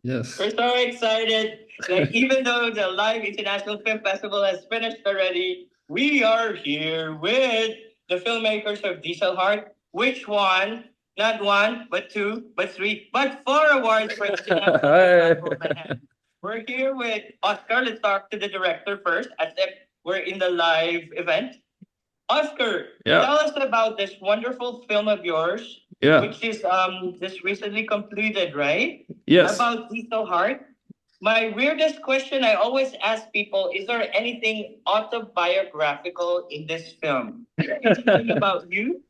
Yes. We're so excited. Like, even though the live International Film Festival has finished already, we are here with the filmmakers of Dieselheart, which won not one, but two, but three, but four awards for International Film Festival. We're here with Oscar. Let's talk to the director first, as if we're in the live event. Oscar, tell us about this wonderful film of yours, which is just recently completed, right? Yes. About Diesel Heart. My weirdest question I always ask people: is there anything autobiographical in this film? Anything about you?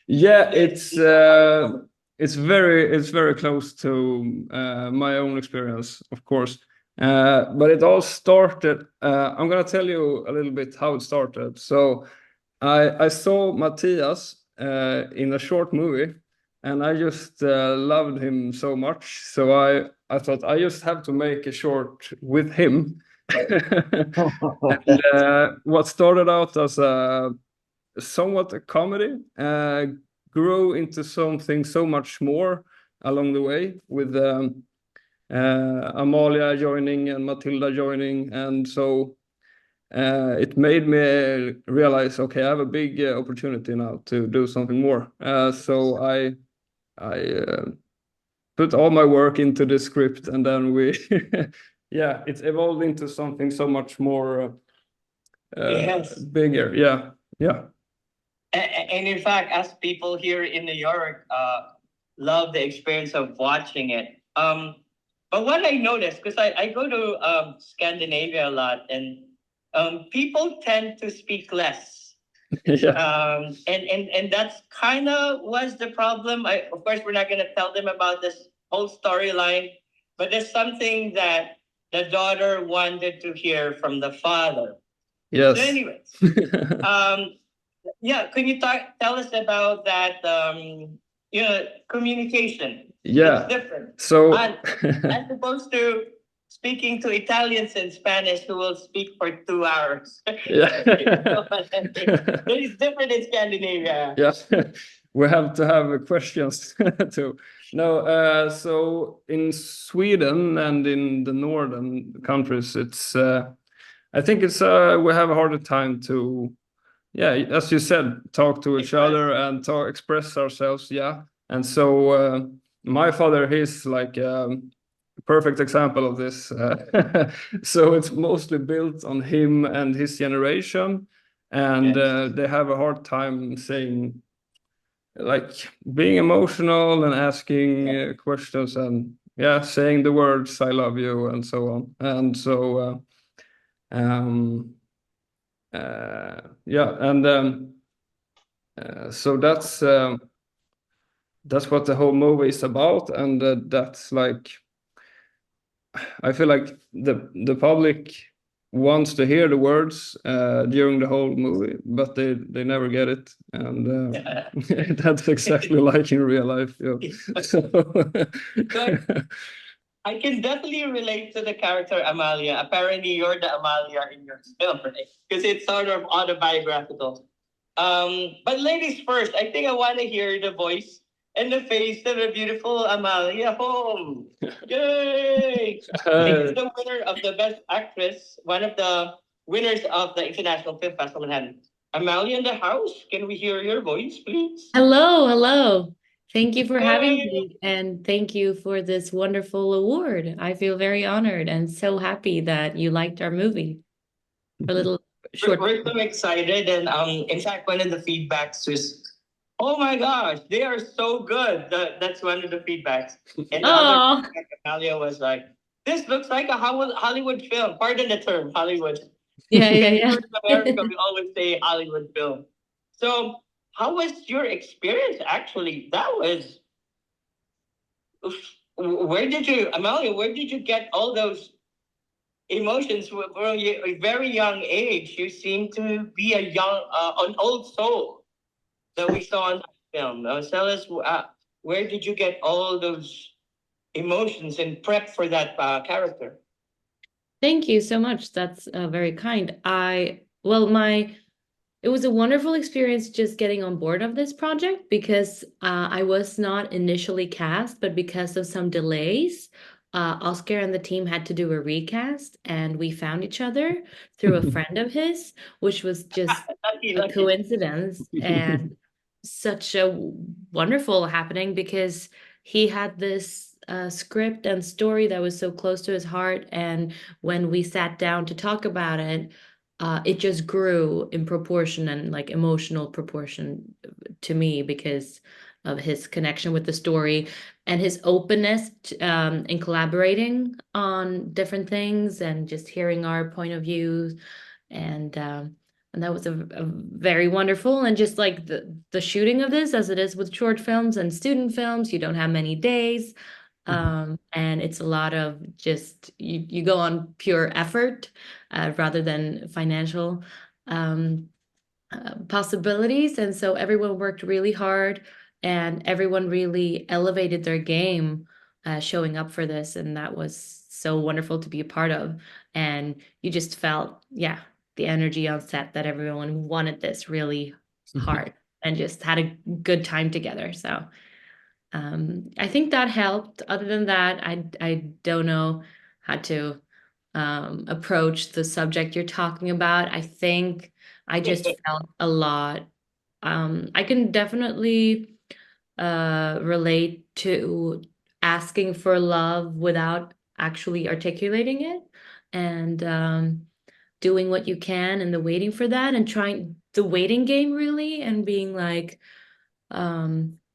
Yeah, it's very close to my own experience, of course. But it all started. I'm gonna tell you a little bit how it started. So I saw Matthias in a short movie, and I just loved him so much. So I thought I just have to make a short with him. And what started out as somewhat a comedy grew into something so much more along the way, with Amalia joining and Matilda joining, and so it made me realize, okay, I have a big opportunity now to do something more. So I put all my work into the script, and then we yeah, it's evolved into something so much more bigger. Yeah. And in fact, as people here in New York love the experience of watching it. But what I noticed, because I go to Scandinavia a lot, and people tend to speak less. Yeah. And that's kind of was the problem. Of course, we're not going to tell them about this whole storyline, but there's something that the daughter wanted to hear from the father. Yes. So anyways, yeah, can you tell us about that? Communication. Yeah. It's different. So as opposed to speaking to Italians and Spanish, who will speak for 2 hours. Yeah. There is different in Scandinavia. Yes. We have to have questions too. No, so in Sweden and in the northern countries, it's I think it's we have a harder time to, yeah, as you said, talk to each other and express ourselves. Yeah. And so my father, he's like perfect example of this. So it's mostly built on him and his generation, and they have a hard time saying, like, being emotional and asking questions, and saying the words "I love you" and so on. And so so that's what the whole movie is about, and that's like, I feel like the public wants to hear the words during the whole movie, but they never get it, and that's exactly like in real life. Yeah. So, I can definitely relate to the character Amalia. Apparently, you're the Amalia in your film, right? Because it's sort of autobiographical. But ladies first, I think I want to hear the voice and the face of the beautiful Amalia Holm. Yay! She's the winner of the Best Actress, one of the winners of the International Film Festival in Manhattan. Amalia in the house, can we hear your voice, please? Hello. Thank you for having me, and thank you for this wonderful award. I feel very honored and so happy that you liked our movie. A little short. We're so excited, and in fact, one of the feedbacks was, "Oh my gosh, they are so good." That's one of the feedbacks. And the other feedback, Amalia, was like, "This looks like a Hollywood film." Pardon the term, Hollywood. Yeah. In North America, we always say Hollywood film. So, how was your experience? Actually, that was. Amalia? Where did you get all those emotions from a very young age? You seem to be an old soul that we saw on the film. Tell us, where did you get all those emotions and prep for that character? Thank you so much. That's very kind. It was a wonderful experience just getting on board of this project, because I was not initially cast, but because of some delays, Oscar and the team had to do a recast, and we found each other through a friend of his, which was just Lucky, a lucky. coincidence and such a wonderful happening because he had this script and story that was so close to his heart. And when we sat down to talk about it, it just grew in proportion and like emotional proportion to me because of his connection with the story and his openness in collaborating on different things and just hearing our point of views and that was a very wonderful and just like the shooting of this as it is with short films and student films, you don't have many days. And it's a lot of just you go on pure effort rather than financial possibilities. And so everyone worked really hard and everyone really elevated their game showing up for this. And that was so wonderful to be a part of. And you just felt, yeah, the energy on set that everyone wanted this really hard and just had a good time together. So I think that helped. Other than that, I don't know how to approach the subject you're talking about. I think I just felt a lot. I can definitely relate to asking for love without actually articulating it and doing what you can and the waiting for that and trying the waiting game really and being like,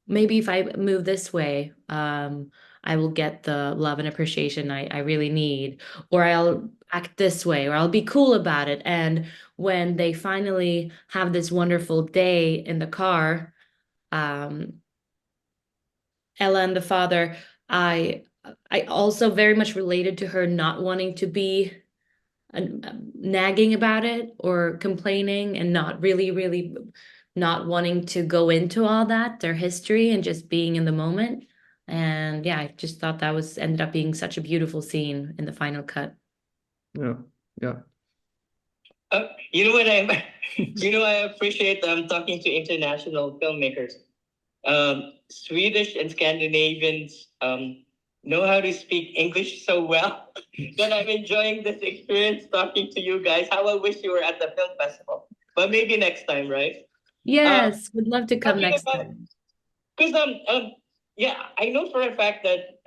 maybe if I move this way, I will get the love and appreciation I really need, or I'll act this way, or I'll be cool about it. And when they finally have this wonderful day in the car, um, Ella and the father, I I also very much related to her not wanting to be nagging about it or complaining and not really not wanting to go into all that, their history and just being in the moment. And yeah, I just thought that was ended up being such a beautiful scene in the final cut. Yeah, yeah. You know what I appreciate talking to international filmmakers. Swedish and Scandinavians know how to speak English so well that I'm enjoying this experience talking to you guys. How I wish you were at the film festival, but maybe next time, right? Yes, would love to come Talking next about time. because yeah, I know for a fact that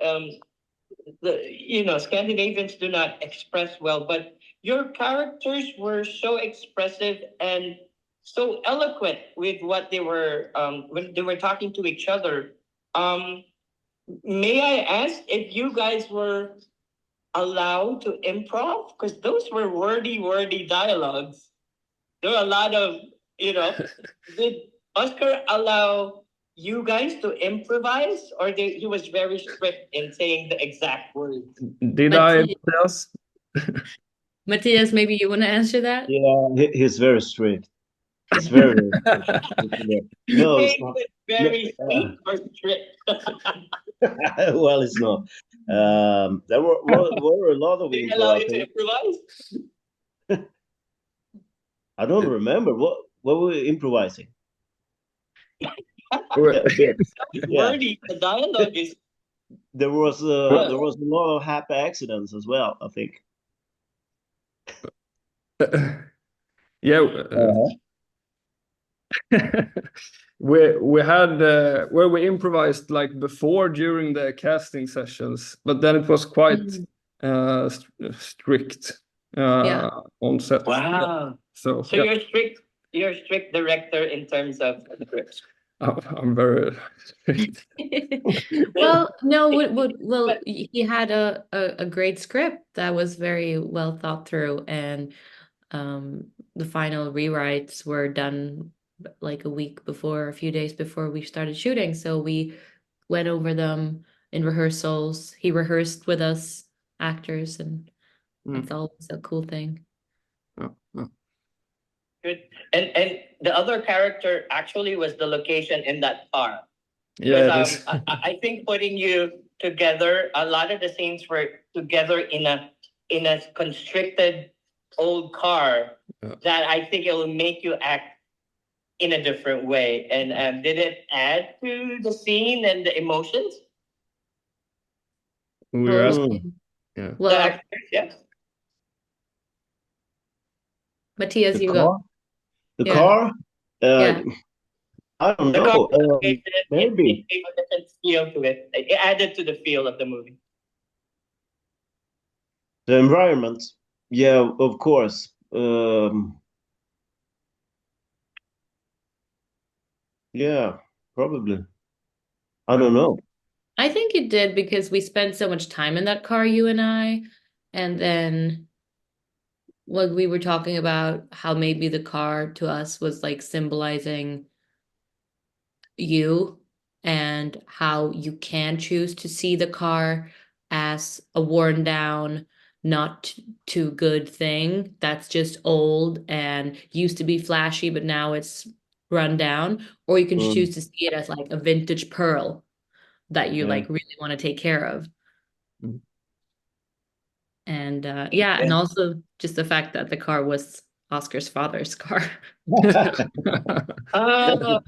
Scandinavians do not express well, but your characters were so expressive and so eloquent with what they were when they were talking to each other. Um, may I ask if you guys were allowed to improv? Because those were wordy dialogues. There were a lot of, you know, did Oscar allow you guys to improvise, or he was very strict in saying the exact words? Did I, Matthias? Matthias, maybe you want to answer that? Yeah, he's very strict. He's very, very strict. No, it's Hey, not. very sweet or strict? Well, it's not. There were a lot of They allow improv. you to improvise? I don't remember what were we improvising. Or- A bit. Yeah. Wordy, the dialogue is There was a lot of happy accidents as well, I think. yeah. We had where we improvised like before during the casting sessions, but then it was quite strict Yeah. on set. wow. So So yeah, you're a strict director in terms of scripts. I'm very strict. Well, no, well, he had a great script that was very well thought through, and the final rewrites were done like a week before, a few days before we started shooting. So we went over them in rehearsals. He rehearsed with us, actors, and that's always a cool thing. Good. And the other character actually was the location in that car. Yeah, Because I think putting you together, a lot of the scenes were together in a constricted old car that I think it will make you act in a different way. And did it add to the scene and the emotions? who you're Oh, asking. Mm. Yeah. The well, actors, yeah. Matthias, The you car? go. The Yeah, car? yeah. I don't The car, know. Maybe it gave a different feel to it. It added to the feel of the movie. the environment. Yeah, of course. Yeah, probably. I don't know. I think it did because we spent so much time in that car, you and I, and then when we were talking about how maybe the car to us was like symbolizing you and how you can choose to see the car as a worn down, not too good thing that's just old and used to be flashy, but now it's run down, or you can Mm, choose to see it as like a vintage pearl that you yeah. like really want to take care of. Mm. And yeah, and Yeah. also just the fact that the car was Oscar's father's car. Oh,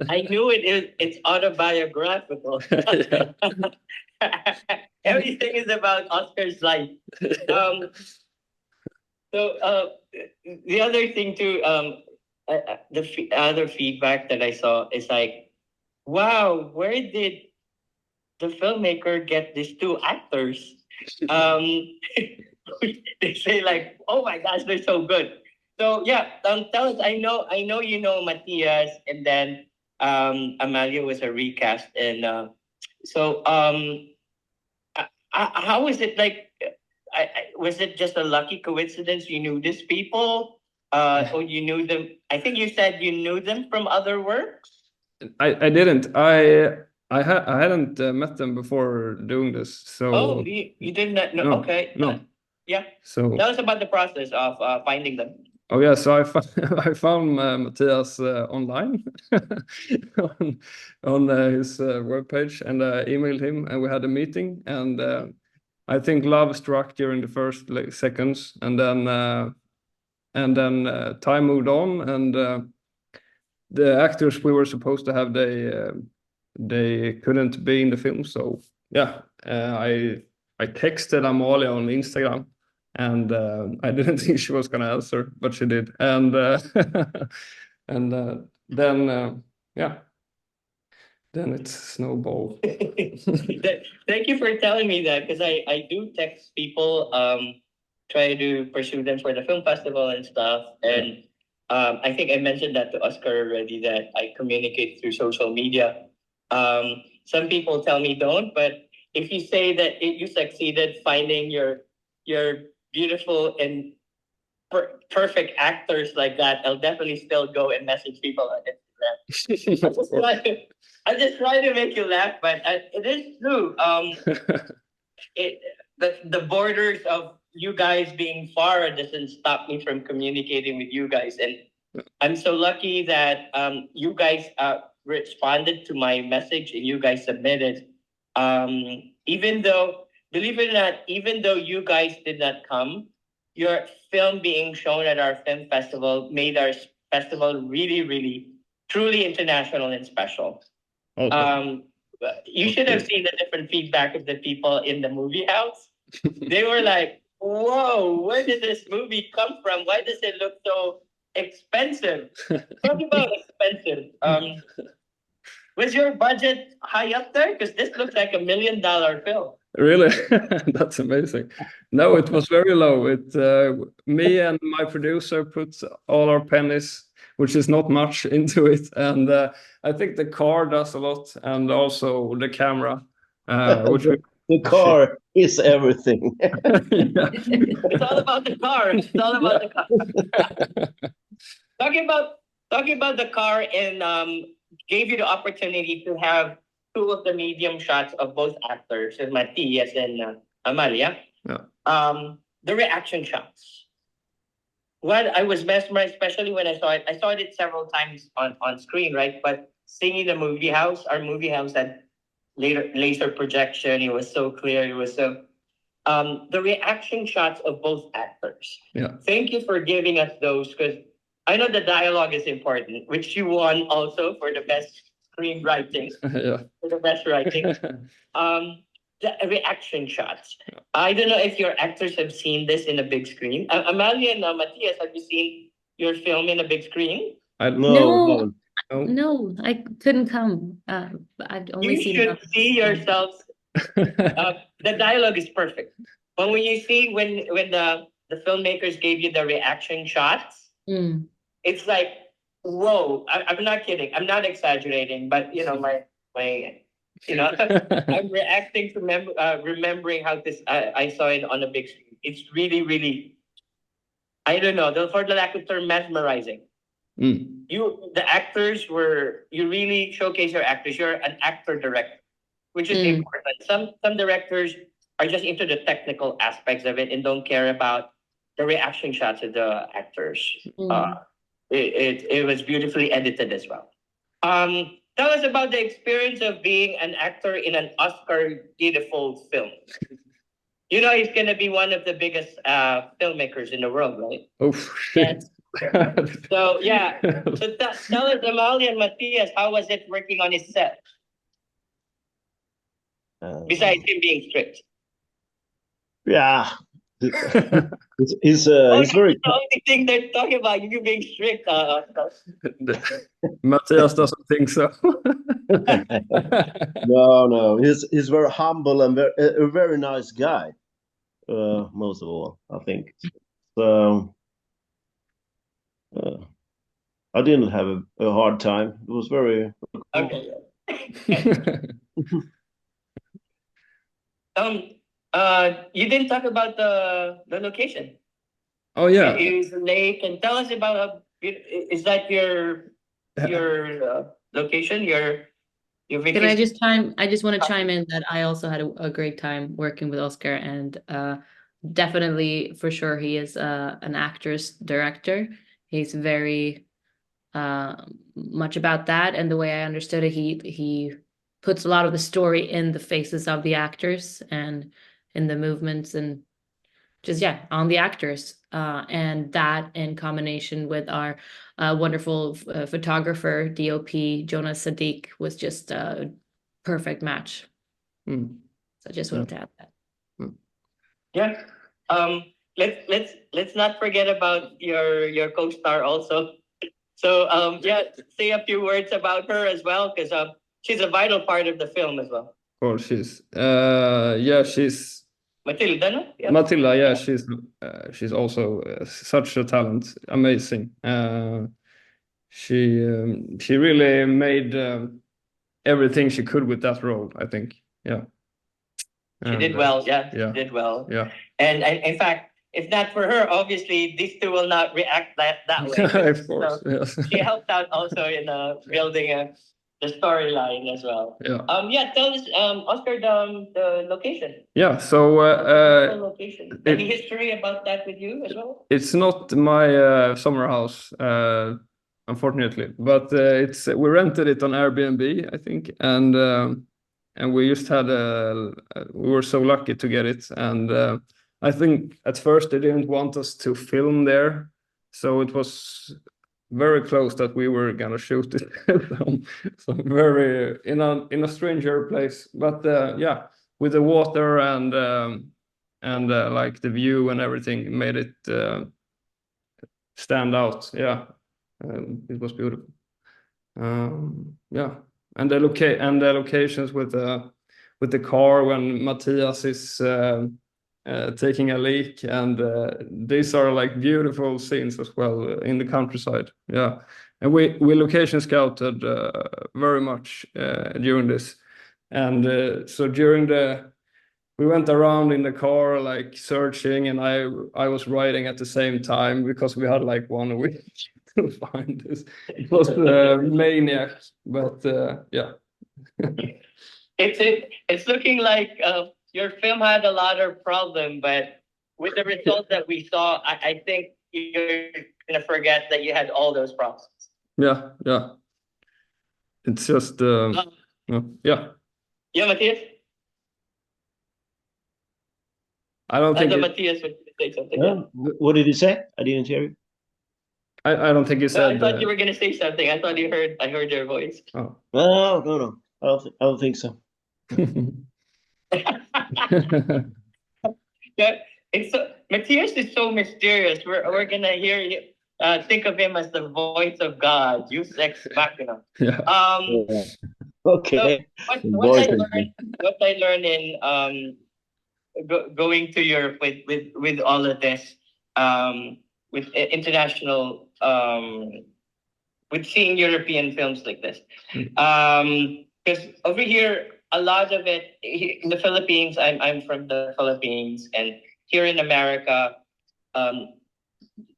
I knew it. It's autobiographical. Yeah. Everything is about Oscar's life. Um, so the other thing too, other feedback that I saw is like, wow, where did the filmmaker get these two actors? Um, they say like, oh my gosh, they're so good. So yeah, tell us. I know you know Matthias, and then Amalia was a recast, and how was it like? Was it just a lucky coincidence? You knew these people, or you knew them? I think you said you knew them from other works. I didn't. I hadn't met them before doing this. Oh, So you did not know. no, Okay, no. yeah. So Tell us about the process of finding them. oh yeah, so I found Matthias online on his webpage, and emailed him, and we had a meeting, and I think love struck during the first like seconds, and then time moved on, and the actors we were supposed to have, they couldn't be in the film, so yeah, I texted Amalia on Instagram, and I didn't think she was gonna answer, but she did, and and then yeah, then it's snowball. Thank you for telling me that, because I do text people, try to pursue them for the film festival and stuff. And I think I mentioned that to Oscar already, that I communicate through social media. Some people tell me don't, but if you say that you succeeded finding your beautiful and perfect actors like that, I'll definitely still go and message people on Instagram. I just try to make you laugh, but it is true. It the borders of you guys being far doesn't stop me from communicating with you guys, and I'm so lucky that you guys responded to my message and you guys submitted. Even though, believe it or not, even though you guys did not come, your film being shown at our film festival made our festival really, really, truly international and special. Okay. You should have seen the different feedback of the people in the movie house. They were like, whoa, where did this movie come from? Why does it look so expensive? Talk about expensive. Was your budget high up there? Because this looks like $1 million film. Really? That's amazing. No, it was very low. It me and my producer put all our pennies, which is not much, into it, and I think the car does a lot, and also the camera, which The car is everything. yeah. It's all about the car. It's all about the car. talking about talking about the car, and gave you the opportunity to have two of the medium shots of both actors, and Matthias and Amalia. Yeah. The reaction shots. What I was mesmerized, especially when I saw it. I saw it several times on screen, right? But seeing in the movie house, our movie house had laser projection. It was so clear. It was so the reaction shots of both actors. Yeah. Thank you for giving us those, because I know the dialogue is important, which you won also for the best screenwriting, Yeah. for the best writing. Um, the reaction shots. I don't know if your actors have seen this in a big screen. Amalia and Matthias, have you seen your film in a big screen? I No, no. no, I couldn't come. I've only You seen it should on see yourselves. The dialogue is perfect. But when you see when the filmmakers gave you the reaction shots, Mm. it's like, whoa! I'm not kidding. I'm not exaggerating. But you know my I'm reacting to remembering how this I saw it on a big screen. It's really, really, I don't know, for the lack of term, mesmerizing. Mm. You really showcase your actors. You're an actor director, which is Mm. important. Some directors are just into the technical aspects of it and don't care about the reaction shots of the actors. Mm. It was beautifully edited as well. Tell us about the experience of being an actor in an Oscar Gidefjord film. You know he's gonna be one of the biggest filmmakers in the world, right? Oh shit. So yeah, so tell us, Amalia and Matthias, how was it working on his set? Besides him being strict. Yeah. He's That's very. the only thing they're talking about, you being strict. Matthias doesn't think so. No. He's very humble and a very nice guy. Most of all, I think. So I didn't have a hard time. It was very. Okay. You didn't talk about the location. Oh yeah. It is a lake, and tell us about is that your location, your Can I vacation? I just want to chime in that I also had a great time working with Oscar, and definitely for sure he is an actor's director. He's very much about that, and the way I understood it, he puts a lot of the story in the faces of the actors and in the movements and just on the actors, and that in combination with our wonderful photographer DOP Jonas Sadiq was just a perfect match. Mm. So I just wanted to add that. Yeah. Let's not forget about your co-star also. So say a few words about her as well, because she's a vital part of the film as well. Well, she's Matilda, no? Yeah. Matilda, yeah, she's also such a talent, amazing. She really made everything she could with that role, I think. Yeah. She did well, yeah. Yeah. She did well. Yeah. And in fact, if not for her, obviously these two will not react that way. Of course, So yes. she helped out also in building the storyline as well. Yeah. Tell us, Oscar, the location. Yeah. So Location. Any history about that with you as well? it's not my summer house, unfortunately, but we rented it on Airbnb, I think, and we just had we were so lucky to get it, and I think at first they didn't want us to film there, so it was very close that we were gonna shoot it some very in a stranger place, but yeah, with the water and like the view and everything made it stand out. Yeah, it was beautiful. Yeah, and the locations with the car when Matthias is taking a leak, and these are like beautiful scenes as well in the countryside. Yeah, and we location scouted very much during this, and so we went around in the car like searching, and I was writing at the same time because we had like 1 week to find this. It was maniac, but yeah. It's looking like your film had a lot of problem, but with the results that we saw, I think you're gonna forget that you had all those problems. Yeah. It's just yeah. Yeah, Matthias. I don't think Matthias would say something. What did he say? I didn't hear you. I don't think he said. I thought you were gonna say something. I thought I heard your voice. Oh. No. I don't think so. Yeah, it's so, Matthias is so mysterious. We're gonna hear you, think of him as the voice of God, Deus ex machina. Yeah. Yeah. So Okay. what I Voice of learned, what I learned in going to Europe with all of this, with international, with seeing European films like this. Because over here, a lot of it in the Philippines. I'm from the Philippines, and here in America, um,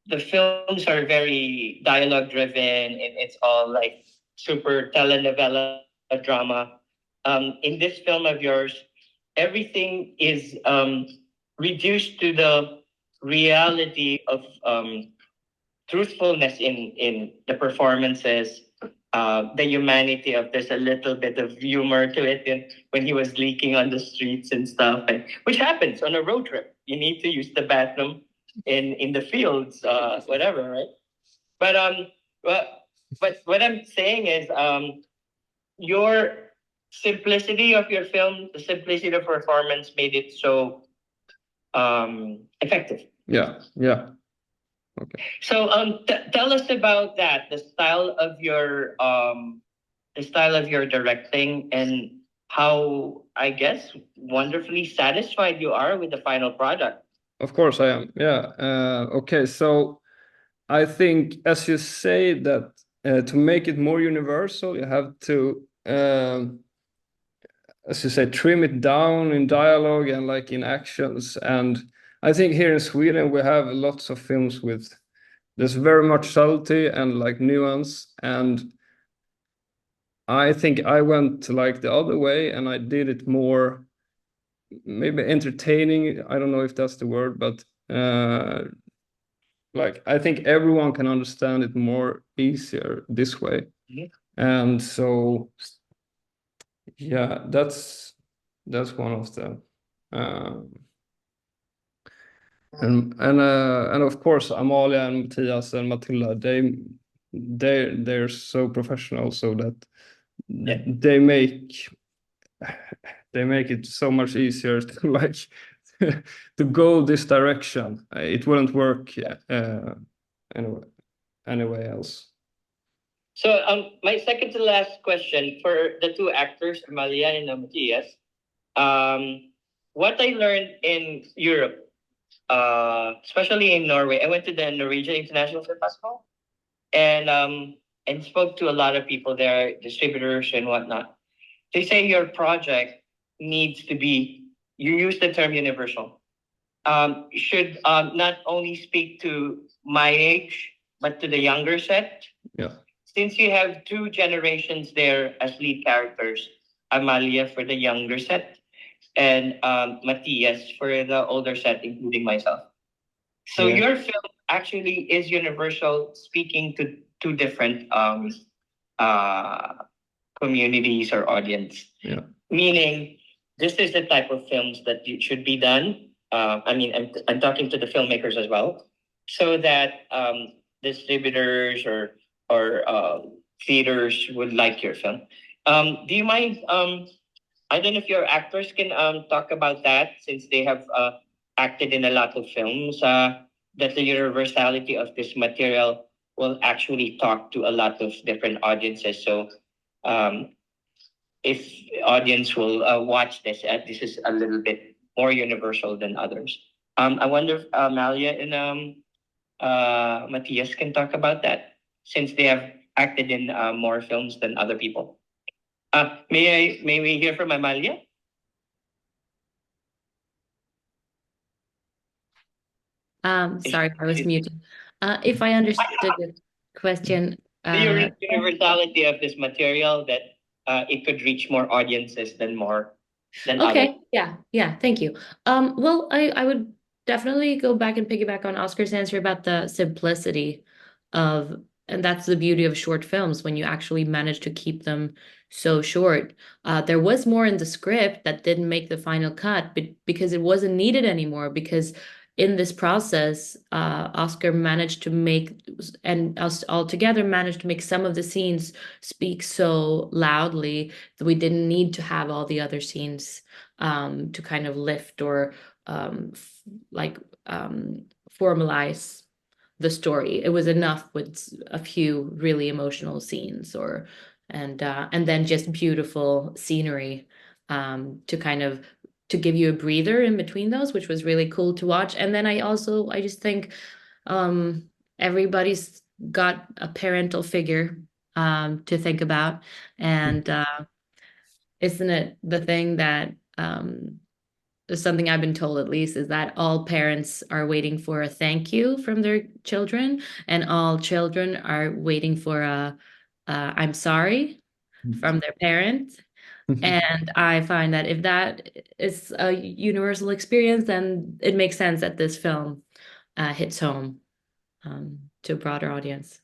the films are very dialogue driven, and it's all like super telenovela drama. In this film of yours, everything is reduced to the reality of truthfulness in the performances, the humanity of there's a little bit of humor to it when he was leaking on the streets and stuff, and which happens on a road trip. You need to use the bathroom in the fields, whatever, right? But but what I'm saying is your simplicity of your film, the simplicity of performance made it so effective. Yeah. Yeah. Okay. So tell us about that, the style of your directing, and how, I guess, wonderfully satisfied you are with the final product. Of course I am. Yeah. Okay. So I think, as you say, that to make it more universal, you have to, as you say, trim it down in dialogue and like in actions. And I think here in Sweden we have lots of films with there's very much subtlety and like nuance. And I think I went like the other way, and I did it more maybe entertaining. I don't know if that's the word, but like I think everyone can understand it more easier this way. Mhm. And so yeah, that's one of the um and of course Amalia and Matthias and Matilda, they're so professional, so that Yeah. they make it so much easier to like to go this direction. It wouldn't work anyway else. So my second to last question for the two actors, Amalia and Matthias. What I learned in Europe, especially in Norway, I went to the Norwegian International Film Festival, and spoke to a lot of people there, distributors and whatnot. They say your project needs to be, you use the term universal, should not only speak to my age, but to the younger set. Yeah. Since you have two generations there as lead characters, Amalia for the younger set, and Matthias for the older set, including myself. So Yeah. your film actually is universal, speaking to two different uh, communities or audience. Yeah. Meaning, this is the type of films that you should be done. I mean, I'm talking to the filmmakers as well, so that distributors or theaters would like your film. Do you mind? I don't know if your actors can talk about that, since they have acted in a lot of films. That the universality of this material will actually talk to a lot of different audiences. So, if audience will watch this, this is a little bit more universal than others. I wonder if Amalia and Matthias can talk about that, since they have acted in more films than other people. May we hear from Amalia? Sorry, I was muted. If I understood the question, The universality of this material, that it could reach more audiences than okay, others. yeah, thank you. Well, I would definitely go back and piggyback on Oscar's answer about the simplicity of, and that's the beauty of short films when you actually manage to keep them so short. There was more in the script that didn't make the final cut, but because it wasn't needed anymore, because in this process, Oscar managed to make, and us all together managed to make some of the scenes speak so loudly that we didn't need to have all the other scenes to kind of lift or formalize the story. It was enough with a few really emotional scenes, and then just beautiful scenery to kind of to give you a breather in between those, which was really cool to watch. And then I just think everybody's got a parental figure to think about, and isn't it the thing that something I've been told, at least, is that all parents are waiting for a thank you from their children, and all children are waiting for a I'm sorry from their parents. And I find that if that is a universal experience, then it makes sense that this film hits home to a broader audience.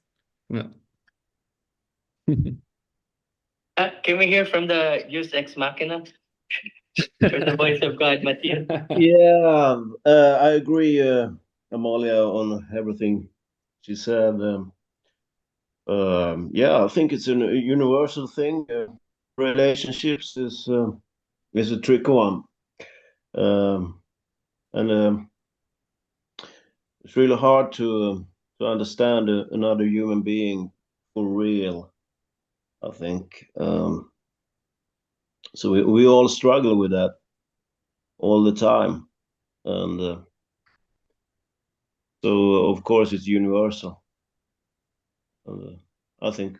Yeah. Can we hear from the Deus Ex Machina? For the voice of God, Matthias. Yeah, I agree, Amalia, on everything she said. Yeah, I think it's a universal thing. Relationships is a tricky one, and it's really hard to understand another human being for real, I think. So we all struggle with that all the time, and so of course it's universal. I think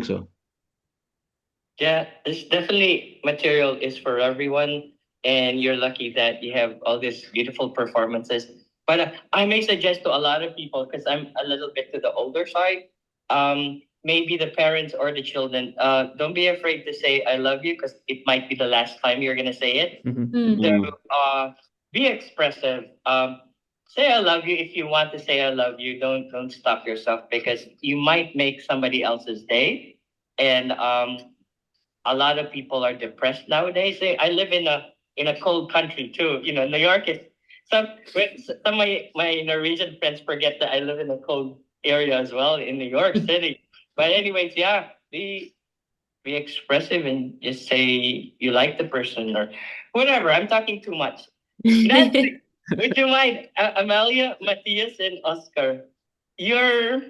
so. Yeah, this definitely material is for everyone, and you're lucky that you have all these beautiful performances. But I may suggest to a lot of people, because I'm a little bit to the older side, maybe the parents or the children, don't be afraid to say "I love you," because it might be the last time you're gonna say it. So be expressive. Say "I love you" if you want to say "I love you." Don't stop yourself, because you might make somebody else's day, and a lot of people are depressed nowadays. I live in a cold country too. New York is some of my Norwegian friends forget that I live in a cold area as well in New York City. But anyways, yeah, be expressive and just say you like the person or whatever. I'm talking too much. Would you mind, Amalia, Matthias, and Oscar, your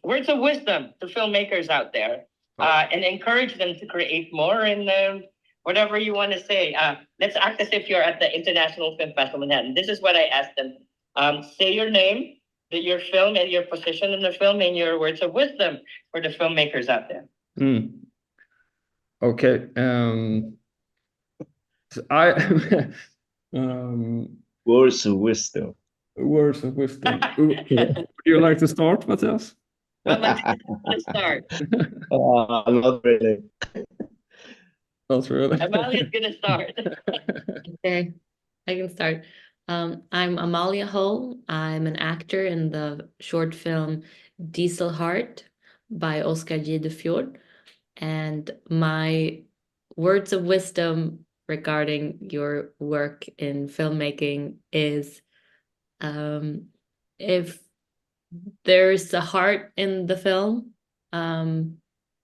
words of wisdom to filmmakers out there, and encourage them to create more, and whatever you want to say. Let's act as if you're at the International Film Festival in Manhattan. This is what I asked them. Say your name, your film, and your position in the film, and your words of wisdom for the filmmakers out there. Okay. So I Words of wisdom. words of wisdom. Would you like to start, Matthias? Let's start. Not really. Not really. Amalia's gonna start. Okay, I can start. I'm Amalia Holm. I'm an actor in the short film Dieselheart by Oscar Gidefjord. And my words of wisdom regarding your work in filmmaking is if there's a heart in the film,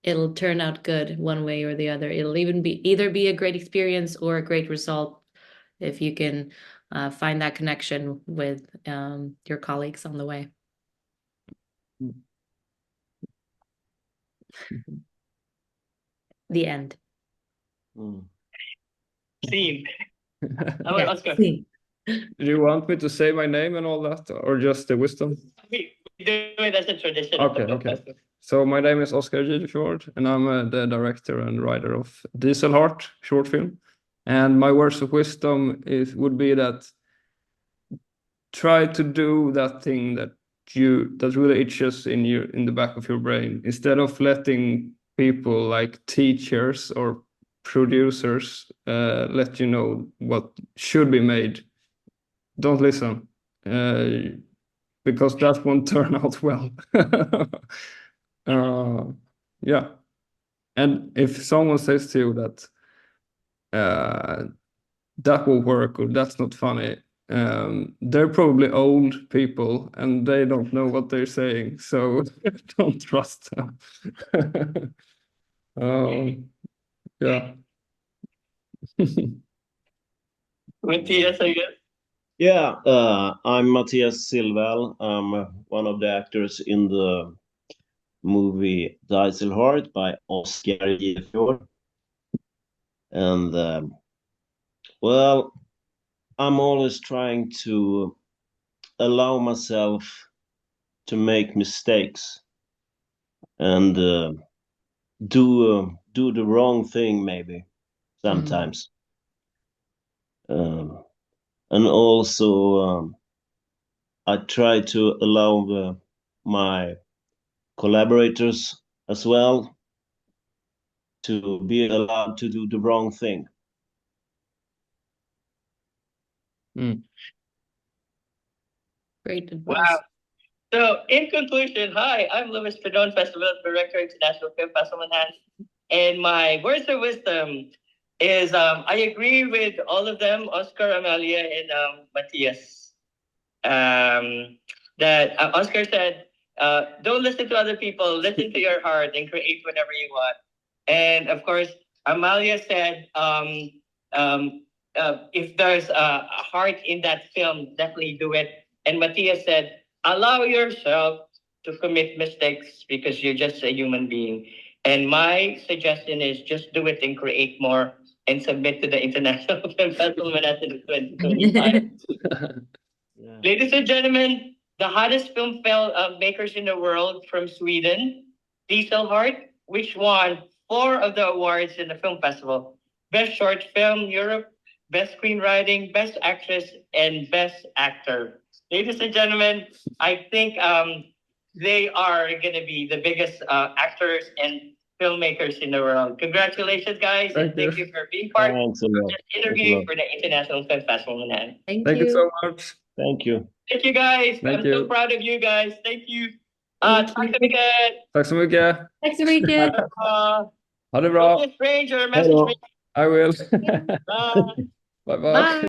it'll turn out good one way or the other. It'll either be a great experience or a great result if you can find that connection with your colleagues on the way. The end. Scene. Yeah, Oscar. scene. Do you want me to say my name and all that, or just the wisdom? We do it as a tradition. Okay. So my name is Oscar Gidefjord, and I'm the director and writer of Dieselheart short film. And my words of wisdom would be that try to do that thing that really itches in the back of your brain, instead of letting people like teachers or producers let you know what should be made. Don't listen, because that won't turn out well. Yeah. And if someone says to you that that will work or that's not funny, they're probably old people and they don't know what they're saying, so don't trust them. Yeah. Matthias, I guess. Yeah, I'm Matthias Silvell. I'm one of the actors in the movie Dieselheart by Oscar Gidefjord. And well, I'm always trying to allow myself to make mistakes and do the wrong thing maybe sometimes. And also I try to allow my collaborators as well to be allowed to do the wrong thing. Great advice. Wow. So, in conclusion, hi, I'm Louis Pedron, Festival Director, International Film Festival Enhanced. And my words of wisdom is I agree with all of them, Oscar, Amalia, and Matthias. That Oscar said, don't listen to other people, listen to your heart and create whatever you want. And of course, Amalia said, if there's a heart in that film, definitely do it. And Matthias said, allow yourself to commit mistakes because you're just a human being. And my suggestion is just do it and create more and submit to the International Film Festival in 2025. Yeah. Ladies and gentlemen, the hottest film makers in the world from Sweden, Dieselheart, which won 4 of the awards in the film festival. Best Short Film Europe, Best Screenwriting, Best Actress, and Best Actor. Ladies and gentlemen, I think they are going to be the biggest actors and filmmakers in the world. Congratulations, guys, and thank you for being part Thanks a of lot. this interview for the International Film Festival, Manhattan. Thank Thank you you. so much. Thank you. Thank you, guys. Thank I'm you. so proud of you guys. Thank you. Thank Tack you. så mycket. Tack så mycket. Tack så mycket. Ha det bra. Don't be a stranger. Message me. I will. Bye. Bye bye. Bye.